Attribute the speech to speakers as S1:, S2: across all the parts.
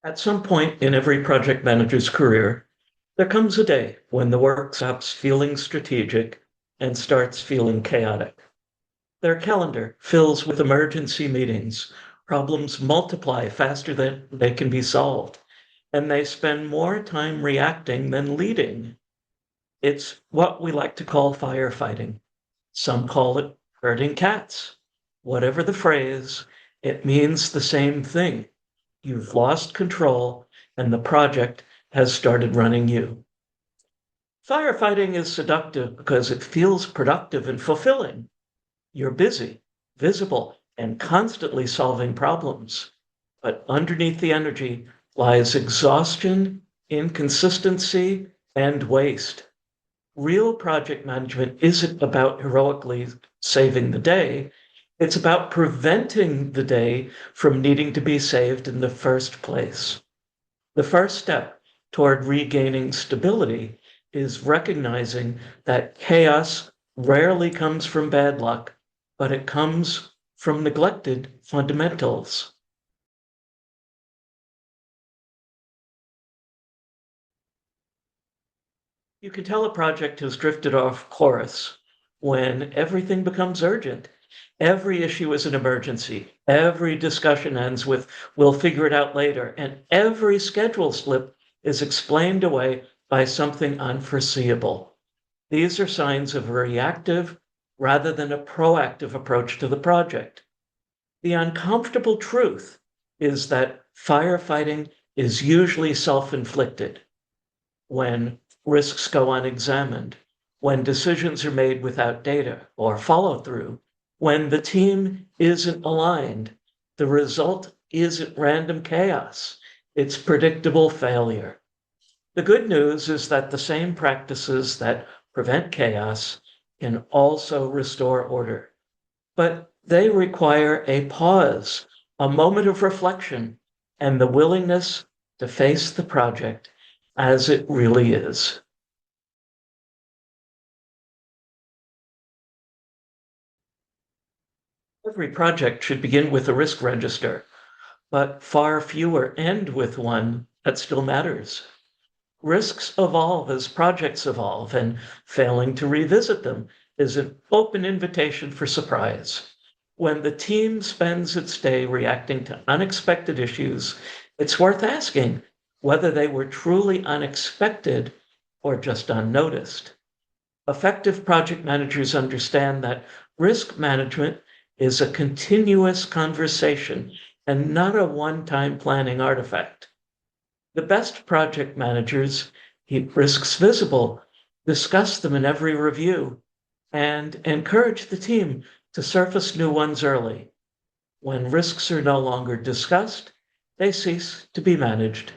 S1: At some point in every project manager's career, there comes a day when the work stops feeling strategic and starts feeling chaotic. Their calendar fills with emergency meetings, problems multiply faster than they can be solved, and they spend more time reacting than leading. It's what we like to call firefighting. Some call it herding cats. Whatever the phrase, it means the same thing. You've lost control, and the project has started running you. Firefighting is seductive because it feels productive and fulfilling. You're busy, visible, and constantly solving problems. But underneath the energy lies exhaustion, inconsistency, and waste. Real project management isn't about heroically saving the day. It's about preventing the day from needing to be saved in the first place. The first step toward regaining stability is recognizing that chaos rarely comes from bad luck, but it comes from neglected fundamentals. You can tell a project has drifted off course when everything becomes urgent. Every issue is an emergency. Every discussion ends with, we'll figure it out later. And every schedule slip is explained away by something unforeseeable. These are signs of a reactive rather than a proactive approach to the project. The uncomfortable truth is that firefighting is usually self-inflicted. When risks go unexamined, when decisions are made without data or follow through, when the team isn't aligned, the result isn't random chaos, it's predictable failure. The good news is that the same practices that prevent chaos can also restore order, but they require a pause, a moment of reflection, and the willingness to face the project as it really is. Every project should begin with a risk register, but far fewer end with one that still matters. Risks evolve as projects evolve, and failing to revisit them is an open invitation for surprise. When the team spends its day reacting to unexpected issues, it's worth asking whether they were truly unexpected or just unnoticed. Effective project managers understand that risk management is a continuous conversation and not a one-time planning artifact. The best project managers keep risks visible, discuss them in every review, and encourage the team to surface new ones early. When risks are no longer discussed, they cease to be managed.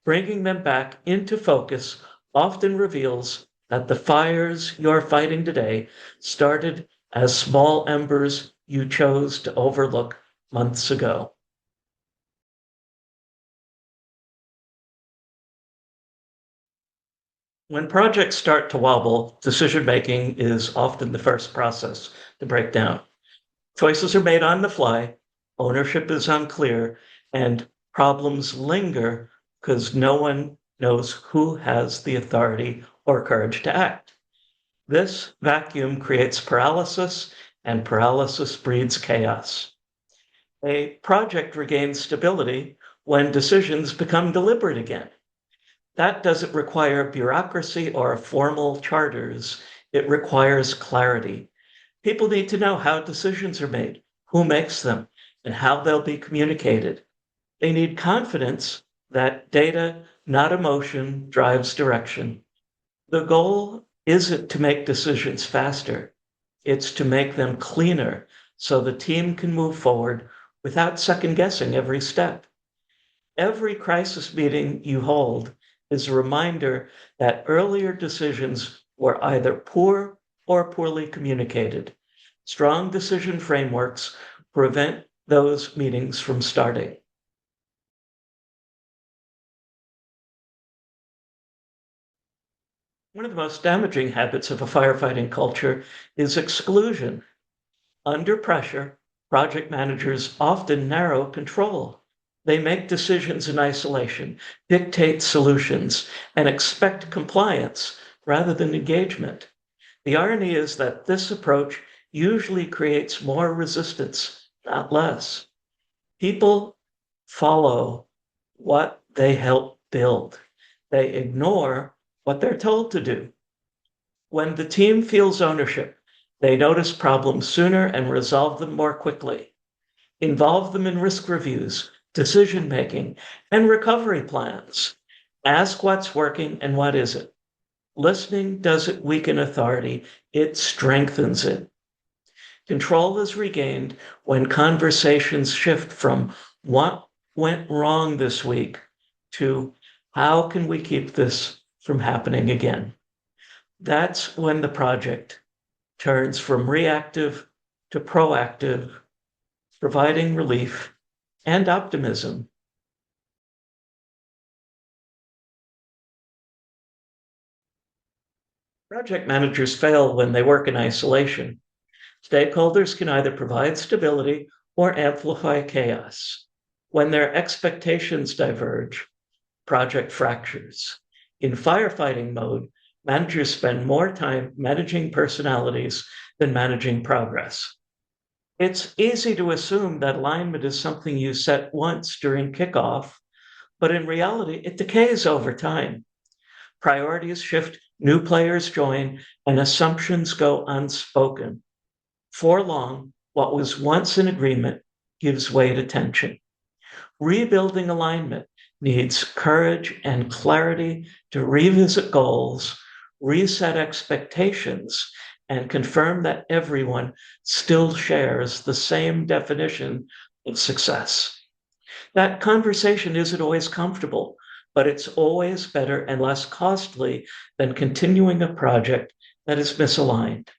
S1: Bringing them back into focus often reveals that the fires you're fighting today started as small embers you chose to overlook months ago. When projects start to wobble, decision making is often the first process to break down. Choices are made on the fly, ownership is unclear, and problems linger because no one knows who has the authority or courage to act. This vacuum creates paralysis, and paralysis breeds chaos. A project regains stability when decisions become deliberate again. That doesn't require bureaucracy or formal charters. It requires clarity. People need to know how decisions are made, who makes them, and how they'll be communicated. They need confidence that data, not emotion, drives direction. The goal isn't to make decisions faster. It's to make them cleaner so the team can move forward without second guessing every step. Every crisis meeting you hold is a reminder that earlier decisions were either poor or poorly communicated. Strong decision frameworks prevent those meetings from starting. One of the most damaging habits of a firefighting culture is exclusion. Under pressure, project managers often narrow control. They make decisions in isolation, dictate solutions, and expect compliance rather than engagement. The irony is that this approach usually creates more resistance, not less. People follow what they help build. They ignore what they're told to do. When the team feels ownership, they notice problems sooner and resolve them more quickly. Involve them in risk reviews, decision making, and recovery plans. Ask what's working and what isn't. Listening doesn't weaken authority, it strengthens it. Control is regained when conversations shift from what went wrong this week to how can we keep this from happening again? That's when the project turns from reactive to proactive, providing relief and optimism. Project managers fail when they work in isolation. Stakeholders can either provide stability or amplify chaos. When their expectations diverge, project fractures. In firefighting mode, managers spend more time managing personalities than managing progress. It's easy to assume that alignment is something you set once during kickoff, but in reality, it decays over time. Priorities shift, new players join, and assumptions go unspoken. For long, what was once an agreement gives way to tension. Rebuilding alignment needs courage and clarity to revisit goals, reset expectations, and confirm that everyone still shares the same definition of success. That conversation isn't always comfortable, but it's always better and less costly than continuing a project that is misaligned.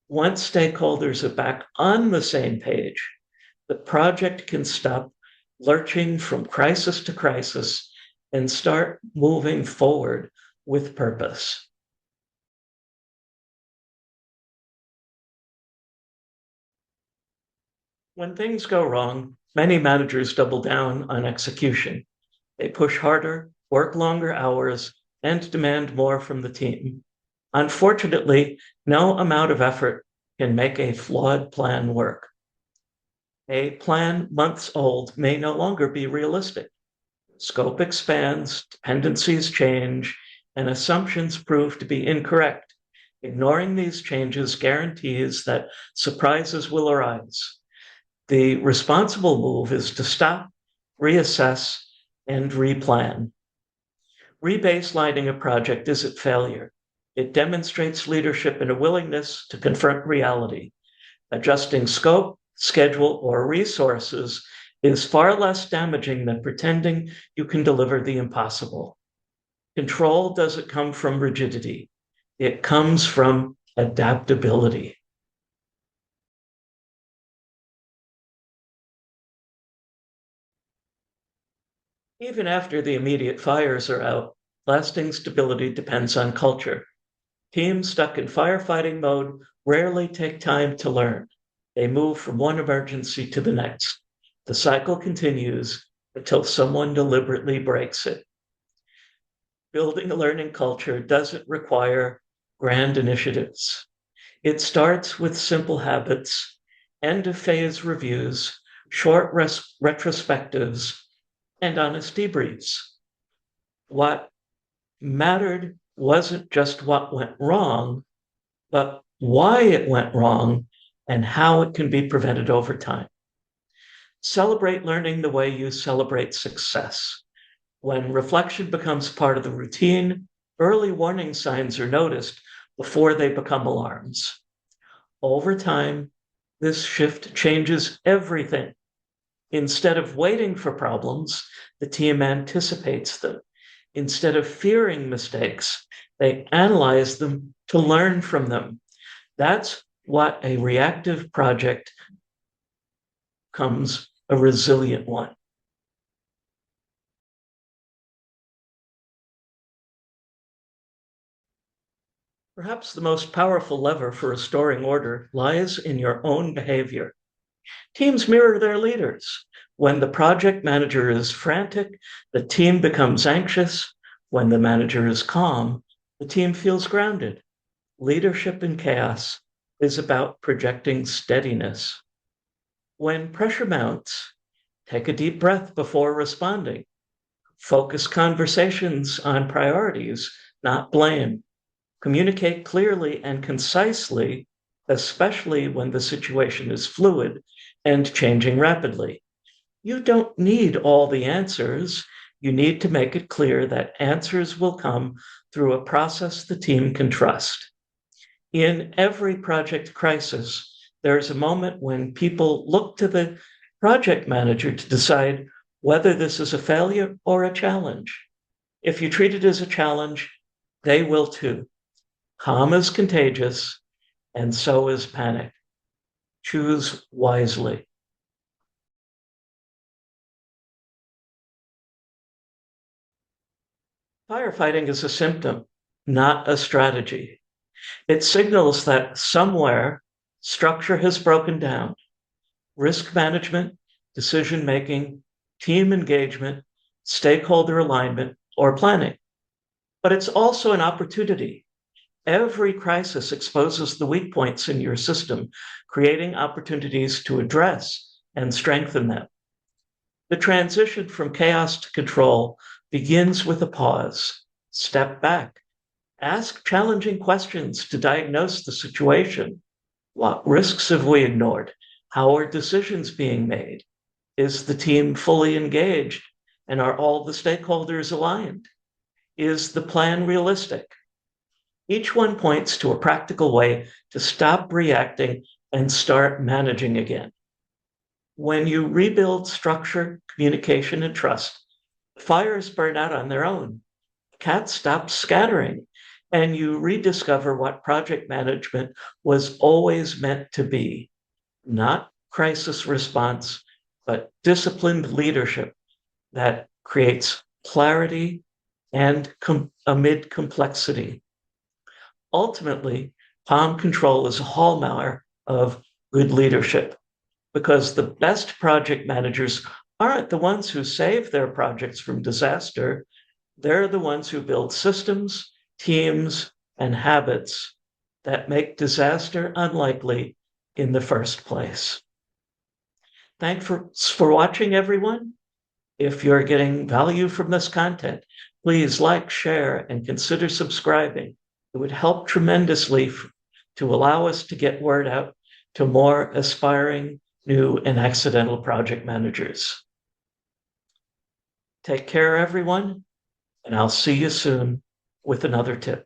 S1: Once stakeholders are back on the same page, the project can stop lurching from crisis to crisis and start moving forward with purpose. When things go wrong, many managers double down on execution. They push harder, work longer hours, and demand more from the team. Unfortunately, no amount of effort can make a flawed plan work. A plan months old may no longer be realistic. Scope expands, dependencies change, and assumptions prove to be incorrect. Ignoring these changes guarantees that surprises will arise. The responsible move is to stop, reassess, and replan. Rebaselining a project isn't failure. It demonstrates leadership and a willingness to confront reality. Adjusting scope, schedule, or resources is far less damaging than pretending you can deliver the impossible. Control doesn't come from rigidity. It comes from adaptability. Even after the immediate fires are out, lasting stability depends on culture. Teams stuck in firefighting mode rarely take time to learn. They move from one emergency to the next. The cycle continues until someone deliberately breaks it. Building a learning culture doesn't require grand initiatives. It starts with simple habits, end of phase reviews, short retrospectives, and honest debriefs. What mattered wasn't just what went wrong, but why it went wrong and how it can be prevented over time. Celebrate learning the way you celebrate success. When reflection becomes part of the routine, early warning signs are noticed before they become alarms. Over time, this shift changes everything. Instead of waiting for problems, the team anticipates them. Instead of fearing mistakes, they analyze them to learn from them. That's what a reactive project becomes a resilient one. Perhaps the most powerful lever for restoring order lies in your own behavior. Teams mirror their leaders. When the project manager is frantic, the team becomes anxious. When the manager is calm, the team feels grounded. Leadership in chaos is about projecting steadiness. When pressure mounts, take a deep breath before responding. Focus conversations on priorities, not blame. Communicate clearly and concisely, especially when the situation is fluid and changing rapidly. You don't need all the answers. You need to make it clear that answers will come through a process the team can trust. In every project crisis, there's a moment when people look to the project manager to decide whether this is a failure or a challenge. If you treat it as a challenge, they will too. Calm is contagious, and so is panic. Choose wisely. Firefighting is a symptom, not a strategy. It signals that somewhere structure has broken down. Risk management, decision making, team engagement, stakeholder alignment, or planning. But it's also an opportunity. Every crisis exposes the weak points in your system, creating opportunities to address and strengthen them. The transition from chaos to control begins with a pause. Step back. Ask challenging questions to diagnose the situation. What risks have we ignored? How are decisions being made? Is the team fully engaged? And are all the stakeholders aligned? Is the plan realistic? Each one points to a practical way to stop reacting and start managing again. When you rebuild structure, communication, and trust, fires burn out on their own. Cats stop scattering, and you rediscover what project management was always meant to be. Not crisis response, but disciplined leadership that creates clarity and amid complexity. Ultimately, calm control is a hallmark of good leadership, because the best project managers aren't the ones who save their projects from disaster. They're the ones who build systems, teams, and habits that make disaster unlikely in the first place. Thanks for watching, everyone. If you're getting value from this content, please like, share, and consider subscribing. It would help tremendously to allow us to get word out to more aspiring, new, and accidental project managers. Take care, everyone, and I'll see you soon with another tip.